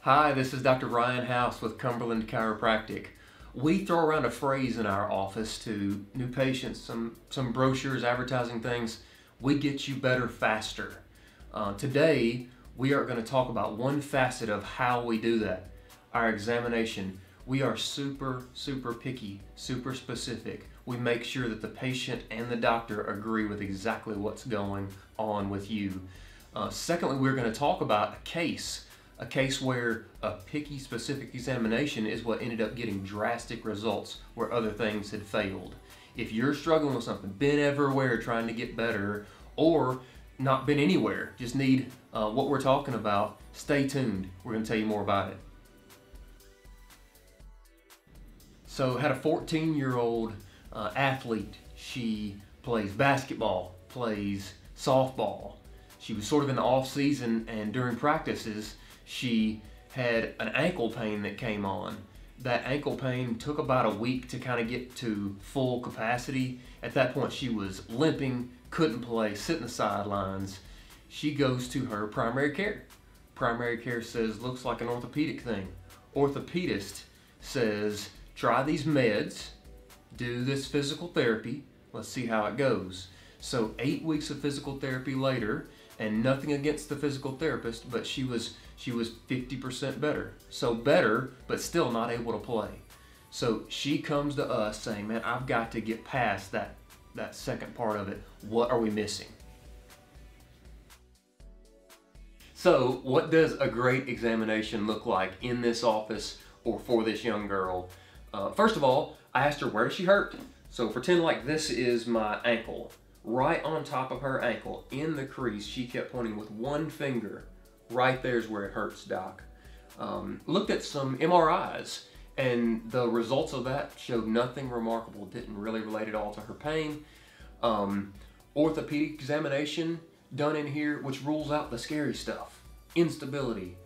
Hi, this is Dr. Ryan House with Cumberland Chiropractic. We throw around a phrase in our office to new patients, some brochures, advertising things. We get you better faster. Today, we are going to talk about one facet of how we do that, our examination. We are super picky, super specific. We make sure that the patient and the doctor agree with exactly what's going on with you. Secondly, we're going to talk about a case where a picky, specific examination is what ended up getting drastic results where other things had failed. If you're struggling with something, been everywhere trying to get better, or not been anywhere, just need what we're talking about, stay tuned. We're going to tell you more about it. So, had a 14-year-old athlete. She plays basketball, plays softball. She was sort of in the off season, and during practices, she had an ankle pain that came on. That ankle pain took about a week to kind of get to full capacity. At that point, she was limping, couldn't play, sitting the sidelines. She goes to her primary care. Primary care says, looks like an orthopedic thing. Orthopedist says, try these meds, do this physical therapy, let's see how it goes. So 8 weeks of physical therapy later, and nothing against the physical therapist, but she was 50% better. So better, but still not able to play. So she comes to us saying, man, I've got to get past that second part of it. What are we missing? So what does a great examination look like in this office or for this young girl? First of all, I asked her, where does she hurt? So pretend like this is my ankle. Right on top of her ankle, in the crease, she kept pointing with one finger. Right there's where it hurts, doc. Looked at some MRIs, and the results of that showed nothing remarkable. Didn't really relate at all to her pain. Orthopedic examination done in here, which rules out the scary stuff. Instability,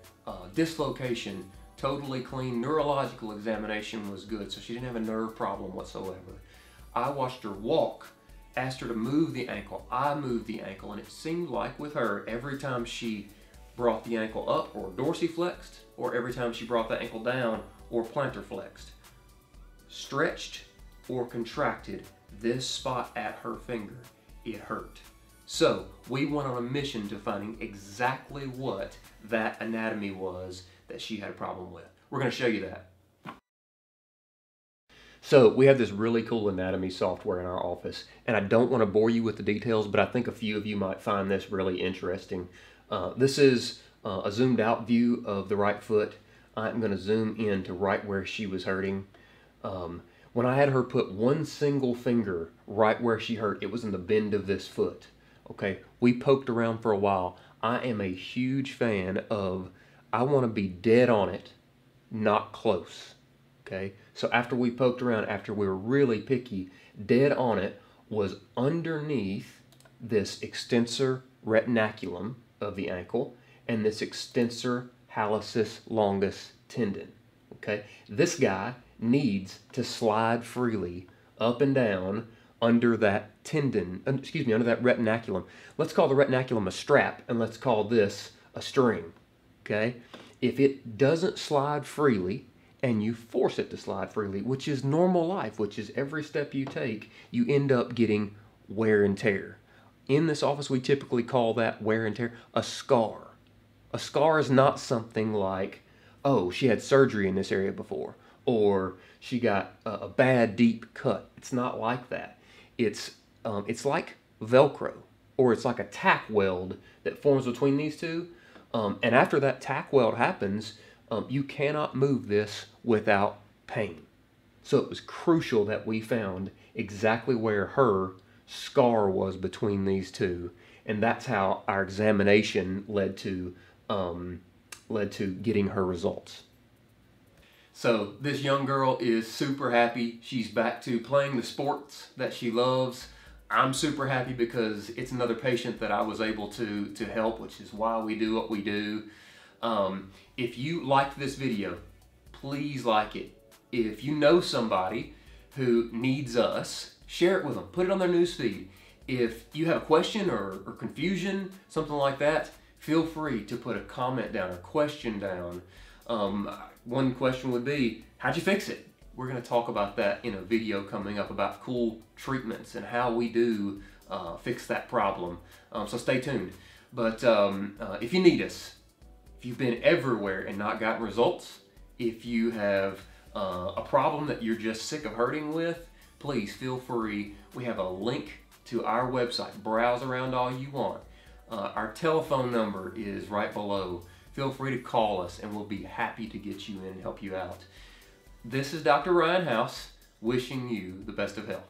dislocation, totally clean. Neurological examination was good, so she didn't have a nerve problem whatsoever. I watched her walk. Asked her to move the ankle. I moved the ankle, and it seemed like with her, every time she brought the ankle up or dorsiflexed, or every time she brought the ankle down or plantar flexed, stretched or contracted this spot at her finger, it hurt. So we went on a mission to finding exactly what that anatomy was that she had a problem with. We're going to show you that. So we have this really cool anatomy software in our office, and I don't want to bore you with the details, but I think a few of you might find this really interesting. This is a zoomed out view of the right foot. I'm going to zoom in to right where she was hurting. When I had her put one single finger right where she hurt, it was in the bend of this foot. Okay, we poked around for a while. I am a huge fan of, I want to be dead on it, not close. Okay, so after we poked around, after we were really picky, dead on it was underneath this extensor retinaculum of the ankle and this extensor hallucis longus tendon. Okay, this guy needs to slide freely up and down under that tendon, under that retinaculum. Let's call the retinaculum a strap, and let's call this a string. Okay, if it doesn't slide freely, and you force it to slide freely, which is normal life, which is every step you take, you end up getting wear and tear. In this office, we typically call that wear and tear a scar. A scar is not something like, oh, she had surgery in this area before, or she got a bad deep cut. It's not like that. It's like Velcro, or it's like a tack weld that forms between these two. And after that tack weld happens, you cannot move this without pain. So it was crucial that we found exactly where her scar was between these two, and that's how our examination led to getting her results. So this young girl is super happy. She's back to playing the sports that she loves. I'm super happy because it's another patient that I was able to help, which is why we do what we do. If you liked this video, please like it. If you know somebody who needs us, share it with them. Put it on their newsfeed. If you have a question or confusion, something like that, feel free to put a comment down or question down. One question would be, how'd you fix it? We're going to talk about that in a video coming up about cool treatments and how we do fix that problem. So stay tuned. But if you need us, if you've been everywhere and not gotten results, if you have a problem that you're just sick of hurting with, please feel free. We have a link to our website. Browse around all you want. Our telephone number is right below. Feel free to call us and we'll be happy to get you in and help you out. This is Dr. Ryan House wishing you the best of health.